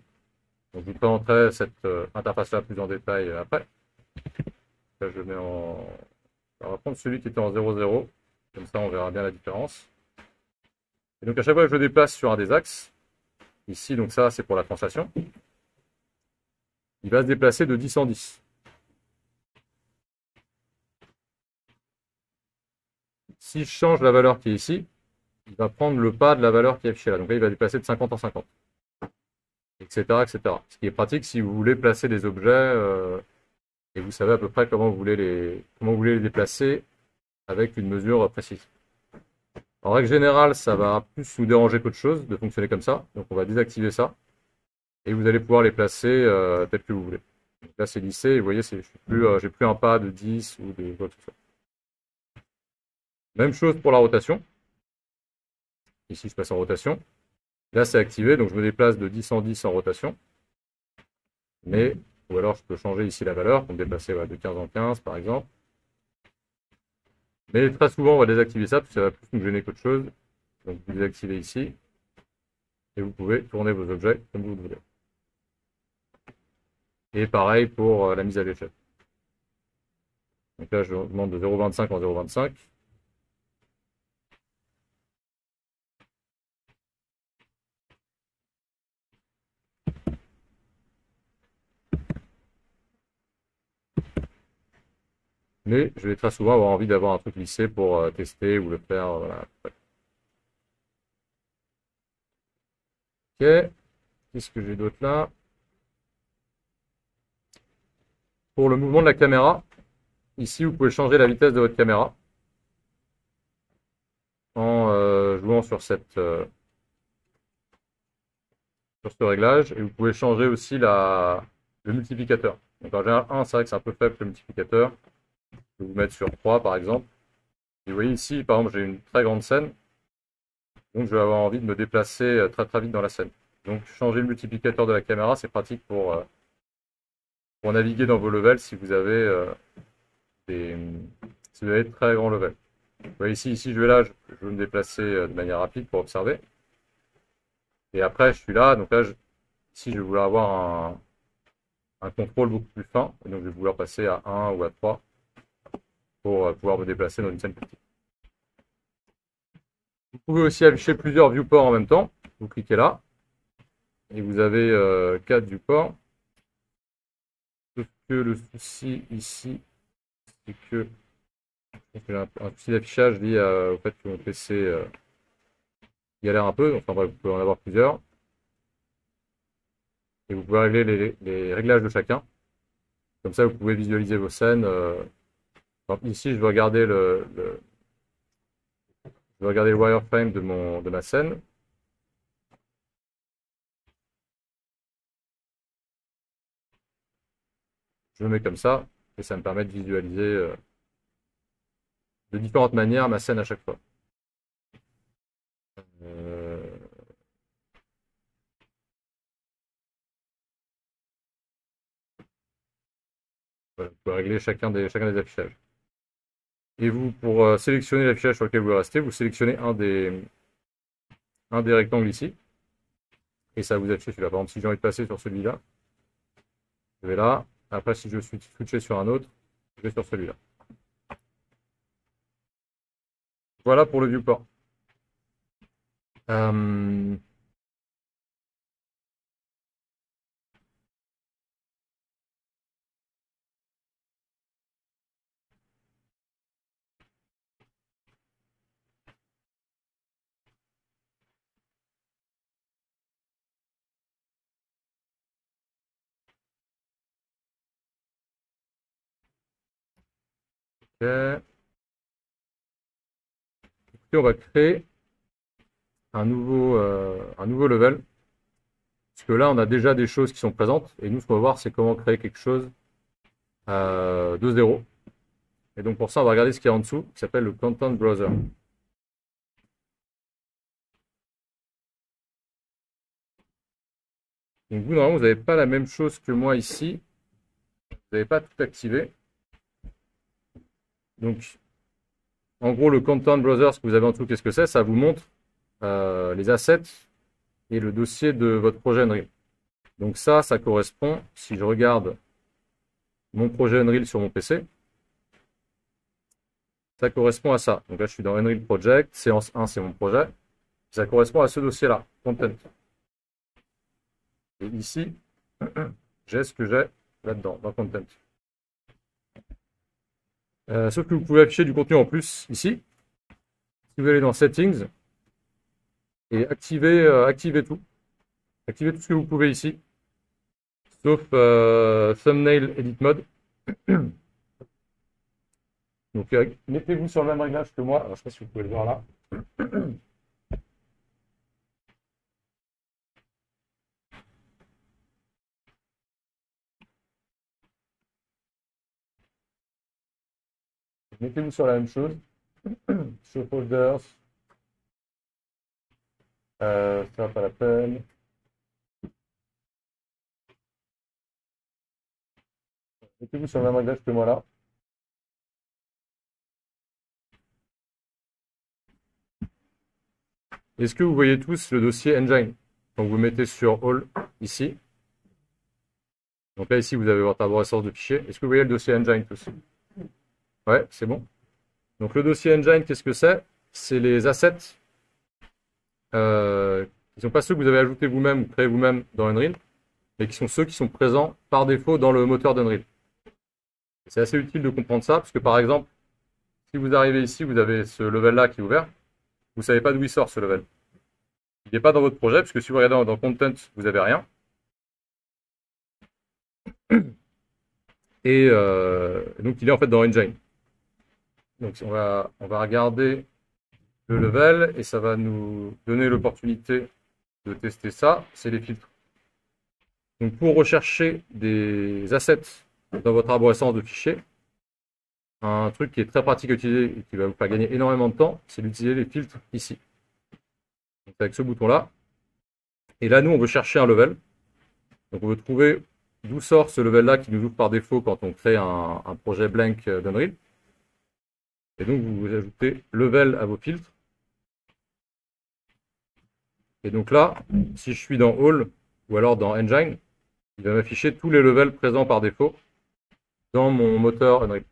Donc je vous présenterai cette interface-là plus en détail après. Là, je mets en... On va prendre celui qui était en 0,0. Comme ça, on verra bien la différence. Et donc à chaque fois que je le déplace sur un des axes, ici, donc ça, c'est pour la translation, il va se déplacer de 10 en 10. Si je change la valeur qui est ici, il va prendre le pas de la valeur qui est affichée là. Donc là, il va déplacer de 50 en 50, etc., etc. Ce qui est pratique si vous voulez placer des objets et vous savez à peu près comment vous voulez les déplacer avec une mesure précise. En règle générale, ça va plus vous déranger qu'autre chose de fonctionner comme ça. Donc on va désactiver ça et vous allez pouvoir les placer tels que vous voulez. Donc là, c'est lissé et vous voyez, j'ai plus un pas de 10 ou de quoi que ce soit. Même chose pour la rotation. Ici, je passe en rotation. Là, c'est activé, donc je me déplace de 10 en 10 en rotation. Mais, ou alors, je peux changer ici la valeur pour me déplacer de 15 en 15, par exemple. Mais très souvent, on va désactiver ça, parce que ça va plus nous gêner qu'autre chose. Donc, vous désactivez ici. Et vous pouvez tourner vos objets comme vous le voulez. Et pareil pour la mise à l'échelle. Donc là, je demande de 0,25 en 0,25. Mais je vais très souvent avoir envie d'avoir un truc lissé pour tester ou le faire. Voilà. Ok. Qu'est-ce que j'ai d'autre là? Pour le mouvement de la caméra, ici, vous pouvez changer la vitesse de votre caméra en jouant sur ce réglage. Et vous pouvez changer aussi le multiplicateur. Donc en général, 1, c'est vrai que c'est un peu faible le multiplicateur. Je vais vous mettre sur 3 par exemple. Et vous voyez ici, par exemple, j'ai une très grande scène. Donc je vais avoir envie de me déplacer très très vite dans la scène. Donc changer le multiplicateur de la caméra, c'est pratique pour naviguer dans vos levels si vous avez si vous avez de très grands levels. Vous voyez ici, je vais là, je veux me déplacer de manière rapide pour observer. Et après, je suis là, donc là, ici, je vais vouloir avoir un contrôle beaucoup plus fin. Et donc, je vais vouloir passer à 1 ou à 3 pour pouvoir me déplacer dans une scène plus petite. Vous pouvez aussi afficher plusieurs viewports en même temps. Vous cliquez là, et vous avez 4 viewports. Sauf que le souci ici, c'est que j'ai un souci d'affichage lié au fait que mon PC galère un peu. Enfin bref, vous pouvez en avoir plusieurs. Et vous pouvez régler les réglages de chacun. Comme ça, vous pouvez visualiser vos scènes. Par exemple, ici, je vais regarder le wireframe de ma scène. Je le mets comme ça, et ça me permet de visualiser de différentes manières ma scène à chaque fois. Euh, voilà, vous pouvez régler chacun des affichages. Et vous, pour sélectionner l'affichage sur lequel vous restez, vous sélectionnez un des rectangles ici, et ça va vous affiche celui-là. Par exemple, si j'ai envie de passer sur celui-là, je vais là. Après, si je suis switché sur un autre, je vais sur celui-là. Voilà pour le viewport. Ok. Écoutez, on va créer un nouveau level. Parce que là, on a déjà des choses qui sont présentes. Et nous, ce qu'on va voir, c'est comment créer quelque chose de zéro. Et donc, pour ça, on va regarder ce qu'il y a en dessous, qui s'appelle le Content Browser. Donc, vous, normalement, vous n'avez pas la même chose que moi ici. Vous n'avez pas tout activé. Donc, en gros, le Content Browser, ce que vous avez en dessous, qu'est-ce que c'est? Ça vous montre les assets et le dossier de votre projet Unreal. Donc ça correspond, si je regarde mon projet Unreal sur mon PC, ça correspond à ça. Donc là, je suis dans Unreal Project, séance 1, c'est mon projet. Ça correspond à ce dossier-là, Content. Et ici, j'ai ce que j'ai là-dedans, dans Content. Sauf que vous pouvez afficher du contenu en plus ici. Si vous allez dans Settings et activer tout. Activez tout ce que vous pouvez ici, sauf Thumbnail Edit Mode. Donc, mettez-vous sur le même réglage que moi. Alors, je ne sais pas si vous pouvez le voir là. Mettez-vous sur la même chose. Show folders. Ça va pas la peine. Mettez-vous sur le même réglage que moi là. Est-ce que vous voyez tous le dossier Engine? Donc vous mettez sur All ici. Donc là ici vous avez votre arborescence de fichiers. Est-ce que vous voyez le dossier Engine tous? Ouais, c'est bon. Donc le dossier Engine, qu'est-ce que c'est? C'est les assets qui ne sont pas ceux que vous avez ajoutés vous-même ou créés vous-même dans Unreal, mais qui sont ceux qui sont présents par défaut dans le moteur d'Unreal. C'est assez utile de comprendre ça, parce que par exemple, si vous arrivez ici, vous avez ce level-là qui est ouvert, vous ne savez pas d'où il sort ce level. Il n'est pas dans votre projet, puisque si vous regardez dans Content, vous n'avez rien. Et donc il est en fait dans Engine. Donc on va regarder le level, et ça va nous donner l'opportunité de tester ça, c'est les filtres. Donc pour rechercher des assets dans votre arborescence de fichiers, un truc qui est très pratique à utiliser et qui va vous faire gagner énormément de temps, c'est d'utiliser les filtres ici. Donc avec ce bouton-là. Et là, nous, on veut chercher un level. Donc on veut trouver d'où sort ce level-là qui nous ouvre par défaut quand on crée un projet blank d'Unreal. Et donc vous ajoutez level à vos filtres. Et donc là, si je suis dans All ou alors dans Engine, il va m'afficher tous les levels présents par défaut dans mon moteur Unreal.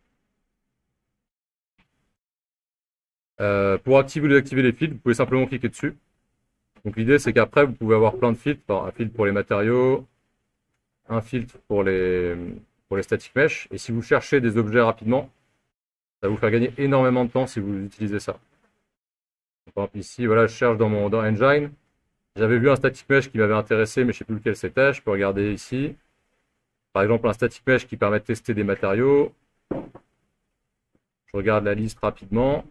Pour activer ou désactiver les filtres, vous pouvez simplement cliquer dessus. Donc l'idée, c'est qu'après, vous pouvez avoir plein de filtres. Un filtre pour les matériaux, un filtre pour les static mesh. Et si vous cherchez des objets rapidement, ça va vous faire gagner énormément de temps si vous utilisez ça. Par exemple, ici, voilà, je cherche dans Engine. J'avais vu un static mesh qui m'avait intéressé, mais je ne sais plus lequel c'était. Je peux regarder ici. par exemple un static mesh qui permet de tester des matériaux. Je regarde la liste rapidement.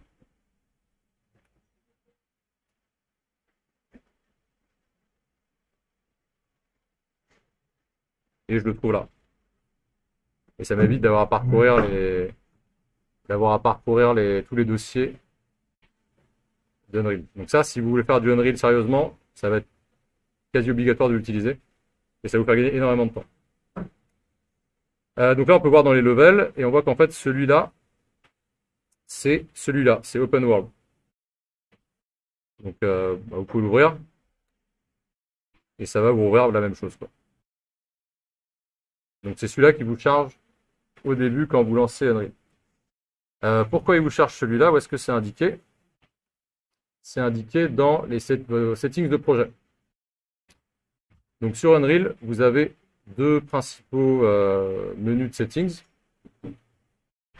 Et je le trouve là. Et ça m'évite d'avoir à parcourir tous les dossiers d'Unreal. Donc ça, si vous voulez faire du Unreal sérieusement, ça va être quasi obligatoire de l'utiliser. Et ça vous fait gagner énormément de temps. Donc là, on peut voir dans les levels, et on voit qu'en fait, celui-là, c'est Open World. Donc, vous pouvez l'ouvrir, et ça va vous ouvrir la même chose, quoi. Donc, c'est celui-là qui vous charge au début quand vous lancez Unreal. Pourquoi il vous charge celui-là? Où est-ce que c'est indiqué? C'est indiqué dans les settings de projet. Donc, sur Unreal, vous avez deux principaux menus de settings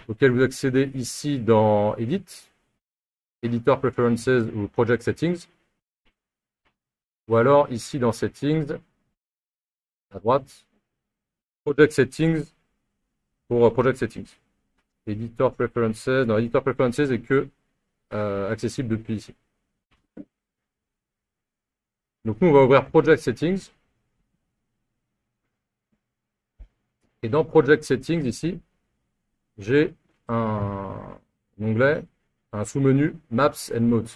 auxquels vous accédez ici dans Edit, Editor Preferences ou Project Settings, ou alors ici dans Settings, à droite, Project Settings pour Project Settings. Editor Preferences, non, Editor Preferences est que accessible depuis ici. Donc nous, on va ouvrir Project Settings. Et dans Project Settings, ici, j'ai un onglet, un sous-menu Maps and Modes.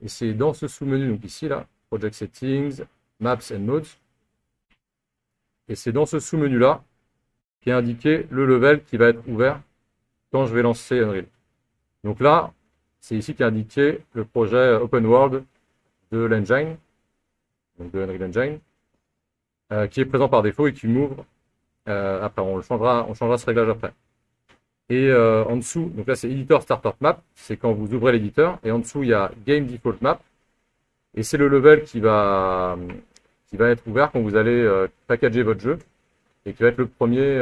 Et c'est dans ce sous-menu, donc ici, là, Project Settings, Maps and Modes. Et c'est dans ce sous-menu-là qui est indiqué le level qui va être ouvert quand je vais lancer Unreal. Donc là, c'est ici qui est indiqué le projet Open World de l'engine, donc de Unreal Engine, qui est présent par défaut et qui m'ouvre. Après, on changera ce réglage après. Et en dessous, donc là c'est Editor Startup Map, c'est quand vous ouvrez l'éditeur, et en dessous il y a Game Default Map, et c'est le level qui va être ouvert quand vous allez packager votre jeu, et qui va être le premier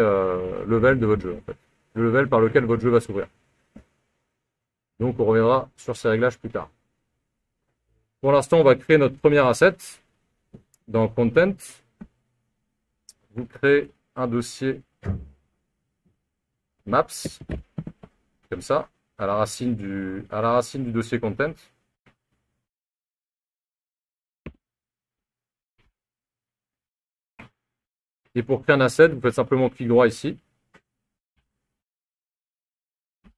level de votre jeu, en fait. Le level par lequel votre jeu va s'ouvrir. Donc on reviendra sur ces réglages plus tard. Pour l'instant, on va créer notre premier asset dans Content. Vous créez un dossier Maps, comme ça, à la racine du dossier Content. Et pour créer un asset, vous faites simplement clic droit ici.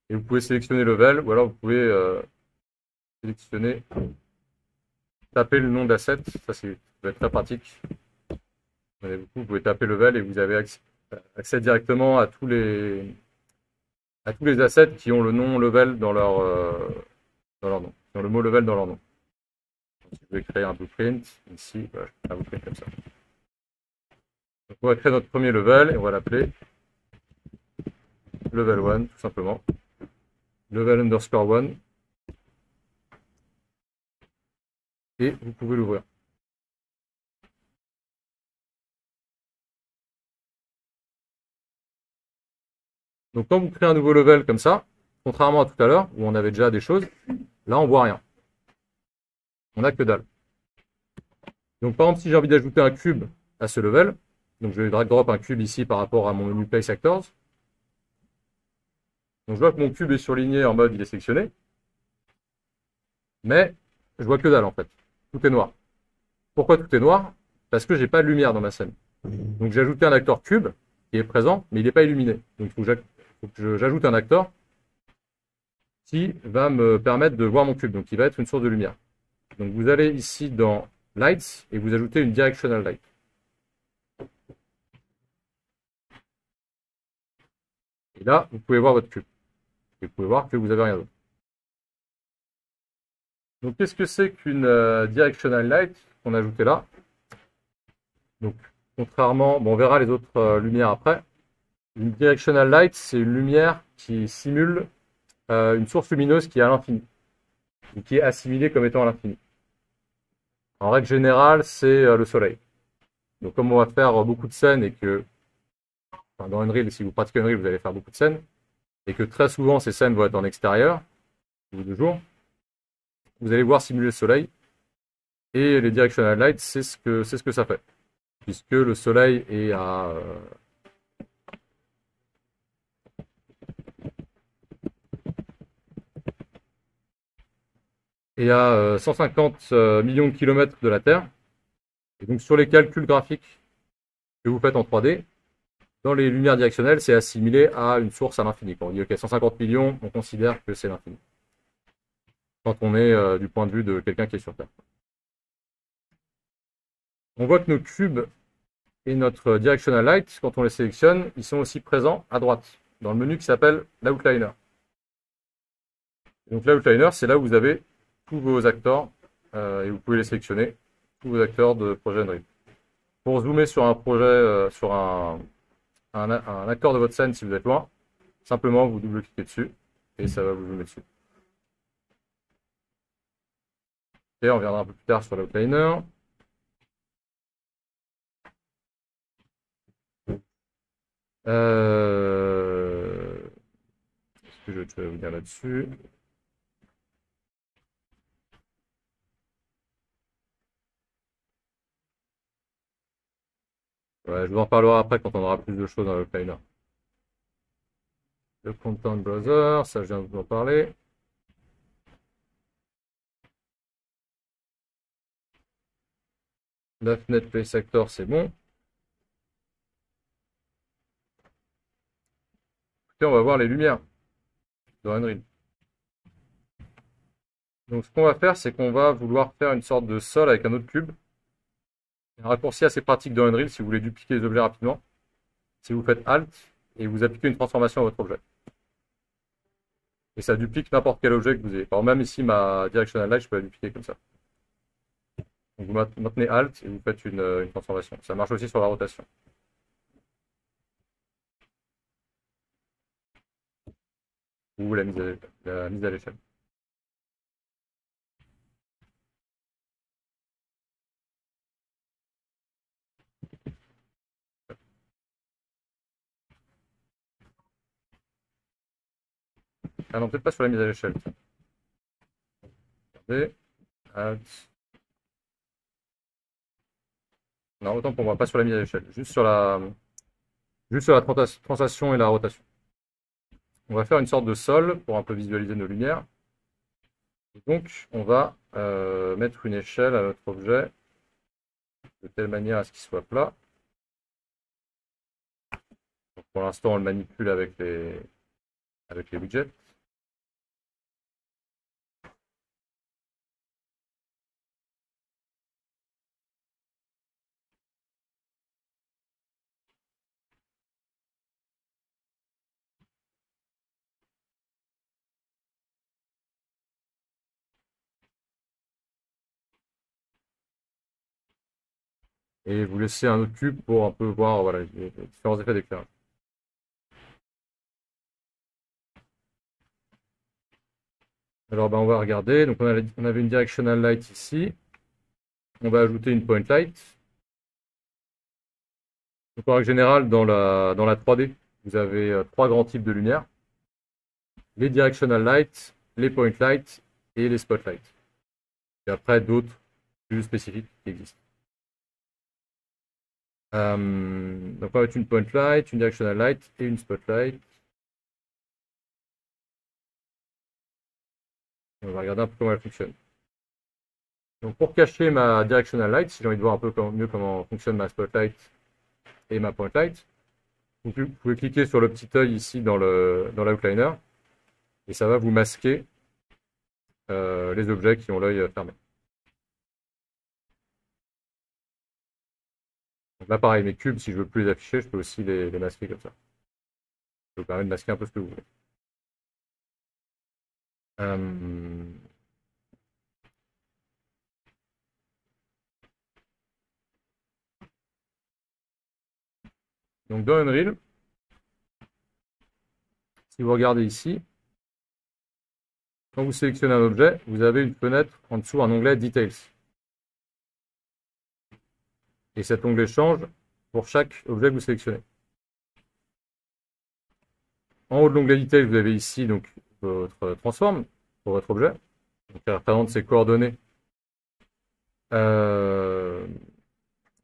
Et vous pouvez sélectionner level, ou alors vous pouvez sélectionner, taper le nom d'asset. Ça, ça va être très pratique. Vous pouvez taper level et vous avez accès directement à tous les assets qui ont le nom level dans leur nom, qui ont le mot level dans leur nom. Donc, je vais créer un blueprint ici, voilà, je vais un blueprint comme ça. Donc, on va créer notre premier level et on va l'appeler level 1 tout simplement. Level underscore 1. Et vous pouvez l'ouvrir. Donc quand vous créez un nouveau level comme ça, contrairement à tout à l'heure où on avait déjà des choses, là on voit rien. On n'a que dalle. Donc par exemple si j'ai envie d'ajouter un cube à ce level, donc je vais drag drop un cube ici par rapport à mon menu Place Actors. Donc je vois que mon cube est surligné en mode il est sélectionné, mais je vois que dalle en fait. Tout est noir. Pourquoi tout est noir? Parce que j'ai pas de lumière dans ma scène. Donc j'ai ajouté un acteur cube qui est présent, mais il n'est pas illuminé. Donc il faut que j'ajoute un acteur qui va me permettre de voir mon cube, donc qui va être une source de lumière. Donc vous allez ici dans Lights et vous ajoutez une Directional Light. Et là, vous pouvez voir votre cube. Et vous pouvez voir que vous n'avez rien d'autre. Donc qu'est-ce que c'est qu'une Directional Light qu'on a ajoutée là? Donc contrairement, bon, on verra les autres lumières après. Une Directional Light, c'est une lumière qui simule une source lumineuse qui est à l'infini, ou qui est assimilée comme étant à l'infini. En règle générale, c'est le soleil. Donc comme on va faire beaucoup de scènes et que, enfin, dans Unreal, si vous pratiquez Unreal, vous allez faire beaucoup de scènes, et que très souvent ces scènes vont être en extérieur, ou de jour, vous allez voir simuler le soleil, et les Directional Lights, c'est ce que ça fait. puisque le Soleil est à 150 millions de kilomètres de la Terre. Et donc sur les calculs graphiques que vous faites en 3D, dans les lumières directionnelles, c'est assimilé à une source à l'infini. Quand on dit OK, 150 millions, on considère que c'est l'infini. Quand on est du point de vue de quelqu'un qui est sur Terre. On voit que nos cubes et notre directional light, quand on les sélectionne, ils sont aussi présents à droite, dans le menu qui s'appelle l'outliner. Donc l'outliner, c'est là où vous avez tous vos acteurs, et vous pouvez les sélectionner, tous vos acteurs de projet Unreal. Pour zoomer sur un projet, sur un acteur de votre scène, si vous êtes loin, simplement vous double-cliquez dessus, et ça va vous zoomer dessus. Et on reviendra un peu plus tard sur l'outliner. Qu'est-ce que je vais vous dire là-dessus? Ouais, je vous en parlerai après quand on aura plus de choses dans l'outliner. Le Content Browser, ça je viens de vous en parler. La fenêtre Place Actor, c'est bon. Et on va voir les lumières dans Unreal. Donc ce qu'on va faire, c'est qu'on va vouloir faire une sorte de sol avec un autre cube. Un raccourci assez pratique dans Unreal si vous voulez dupliquer les objets rapidement. Si vous faites Alt et vous appliquez une transformation à votre objet. Et ça duplique n'importe quel objet que vous ayez. Par exemple, même ici, ma Directional Light, je peux la dupliquer comme ça. Donc vous maintenez Alt et vous faites une transformation. Ça marche aussi sur la rotation. Ou la mise à l'échelle. Ah non, peut-être pas sur la mise à l'échelle. Regardez. Alt. Non, autant pour moi, pas sur la mise à l'échelle. Juste sur la translation et la rotation. On va faire une sorte de sol pour un peu visualiser nos lumières. Et donc, on va mettre une échelle à notre objet de telle manière à ce qu'il soit plat. Donc, pour l'instant, on le manipule avec les widgets. Et vous laissez un autre cube pour un peu voir voilà, les différents effets d'éclairage. Alors ben, on va regarder. Donc on avait une directional light ici. On va ajouter une point light. Donc en règle générale, dans la 3D, vous avez trois grands types de lumière. Les directional light, les point light et les spotlight. Et après d'autres plus spécifiques qui existent. Donc on va mettre une point light, une directional light et une spotlight. On va regarder un peu comment elle fonctionne. Donc pour cacher ma directional light, si j'ai envie de voir un peu mieux comment fonctionne ma spotlight et ma point light, vous pouvez cliquer sur le petit œil ici dans l'outliner et ça va vous masquer les objets qui ont l'œil fermé. Donc là pareil, mes cubes, si je veux plus les afficher, je peux aussi les masquer comme ça. Ça vous permet de masquer un peu ce que vous voulez. Donc dans Unreal, si vous regardez ici, quand vous sélectionnez un objet, vous avez une fenêtre en dessous, un onglet Details. Et cet onglet change pour chaque objet que vous sélectionnez. En haut de l'onglet Details, vous avez ici donc, votre transform pour votre objet. Donc, ça représente ses coordonnées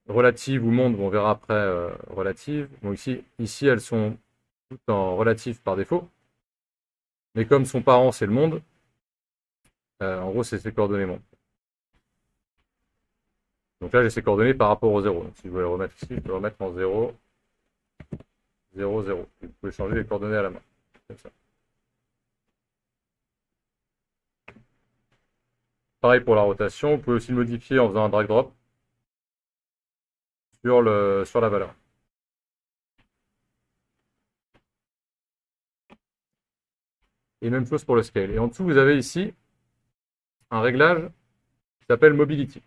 relatives ou monde, on verra après relatives. Donc ici, elles sont toutes en relatif par défaut. Mais comme son parent, c'est le monde, en gros, c'est ses coordonnées monde. Donc là, j'ai ses coordonnées par rapport au 0. Donc si je veux les remettre ici, je peux le remettre en 0, 0, 0. Et vous pouvez changer les coordonnées à la main. Comme ça. Pareil pour la rotation, vous pouvez aussi le modifier en faisant un drag drop sur la valeur. Et même chose pour le scale. Et en dessous, vous avez ici un réglage qui s'appelle Mobility.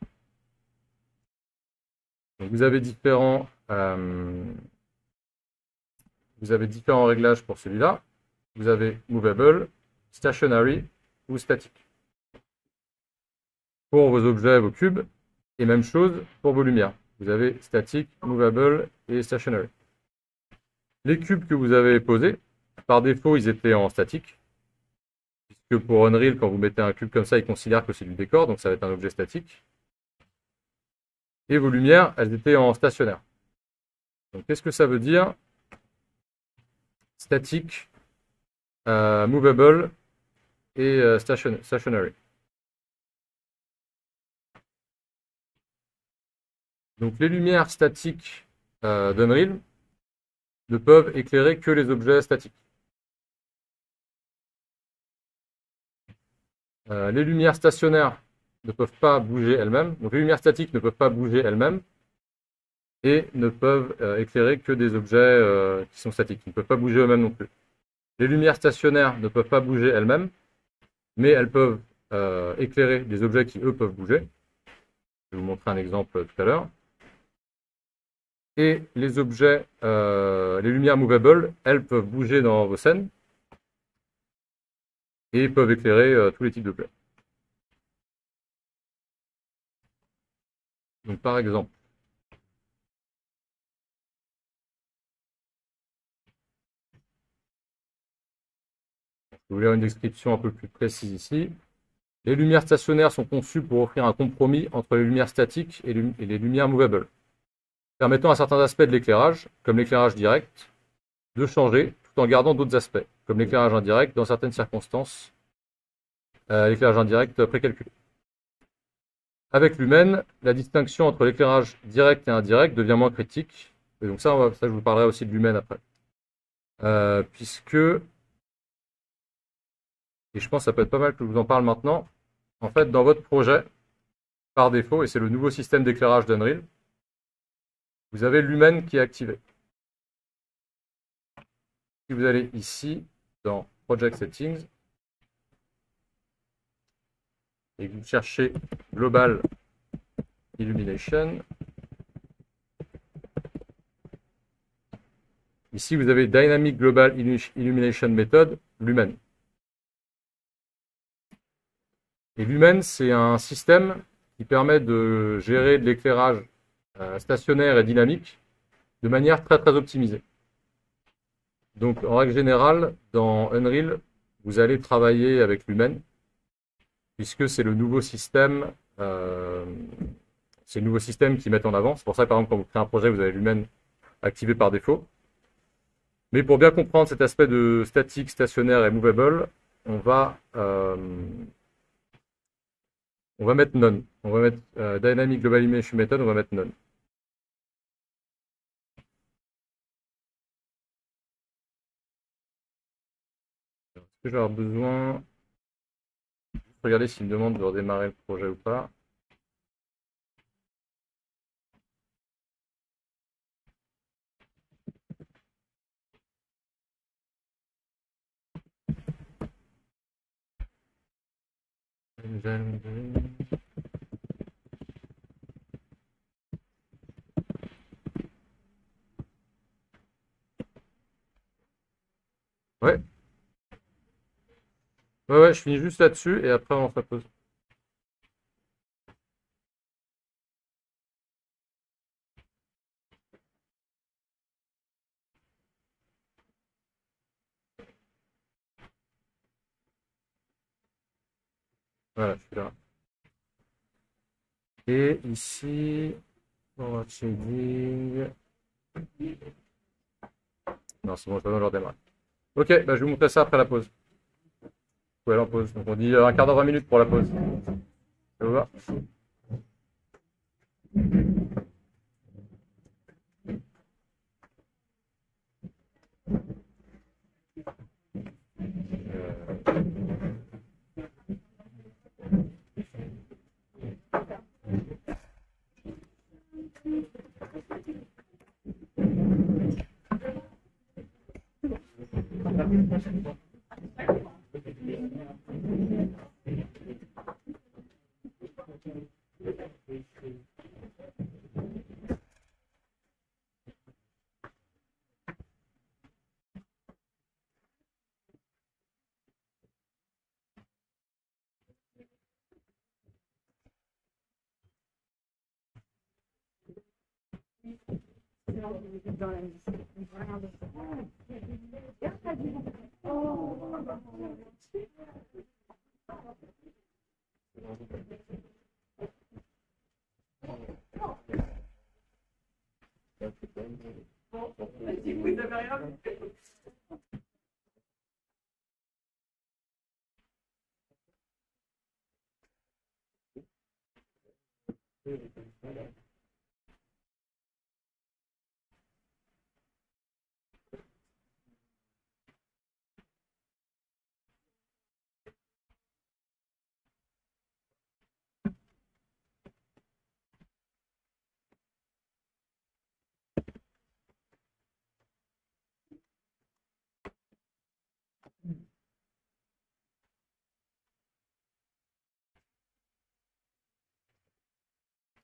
Donc vous avez différents réglages pour celui-là. Vous avez Movable, Stationary ou Static. Pour vos objets, vos cubes, et même chose pour vos lumières. Vous avez Static, Movable et Stationary. Les cubes que vous avez posés, par défaut, ils étaient en statique. Puisque pour Unreal, quand vous mettez un cube comme ça, il considère que c'est du décor, donc ça va être un objet statique. Et vos lumières, elles étaient en stationnaire. Donc qu'est-ce que ça veut dire? Static, Movable et Stationary. Donc les lumières statiques d'Unreal ne peuvent éclairer que les objets statiques. Les lumières stationnaires ne peuvent pas bouger elles-mêmes. Donc les lumières statiques ne peuvent pas bouger elles-mêmes et ne peuvent éclairer que des objets qui sont statiques. Ils ne peuvent pas bouger eux-mêmes non plus. Les lumières stationnaires ne peuvent pas bouger elles-mêmes, mais elles peuvent éclairer des objets qui, eux, peuvent bouger. Je vais vous montrer un exemple tout à l'heure. Et les objets, les lumières movable, elles peuvent bouger dans vos scènes et peuvent éclairer tous les types d'objets. Donc par exemple, je vais vous lire une description un peu plus précise ici. Les lumières stationnaires sont conçues pour offrir un compromis entre les lumières statiques et les lumières movable, permettant à certains aspects de l'éclairage, comme l'éclairage direct, de changer tout en gardant d'autres aspects, comme l'éclairage indirect dans certaines circonstances, l'éclairage indirect précalculé. Avec Lumen, la distinction entre l'éclairage direct et indirect devient moins critique. Et donc ça, je vous parlerai aussi de Lumen après. Puisque, et je pense que ça peut être pas mal que je vous en parle maintenant, en fait, dans votre projet, par défaut, et c'est le nouveau système d'éclairage d'Unreal, vous avez Lumen qui est activé. Si vous allez ici, dans Project Settings, et que vous cherchez Global Illumination, ici vous avez Dynamic Global Illumination Method, Lumen. Et Lumen, c'est un système qui permet de gérer de l'éclairage stationnaire et dynamique de manière très très optimisée. Donc en règle générale, dans Unreal, vous allez travailler avec Lumen, puisque c'est le nouveau système, qu'ils mettent en avant. C'est pour ça que par exemple quand vous créez un projet, vous avez Lumen activé par défaut. Mais pour bien comprendre cet aspect de statique, stationnaire et movable, on va mettre None. On va mettre Dynamic Global Illumination Method, on va mettre None. Est-ce que je vais avoir besoin... Regardez s'il me demande de redémarrer le projet ou pas. Ouais. Ouais, je finis juste là-dessus et après on se pause. Voilà, je suis là. Et ici, Forward shading. Non, c'est bon, je leur démarre. Ok, bah, je vais vous montrer ça après la pause. Vous pouvez aller en pause. Donc on dit un quart d'heure, 20 minutes pour la pause. Ça vous va?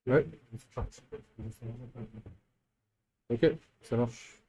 Ouais. Ok, ça marche.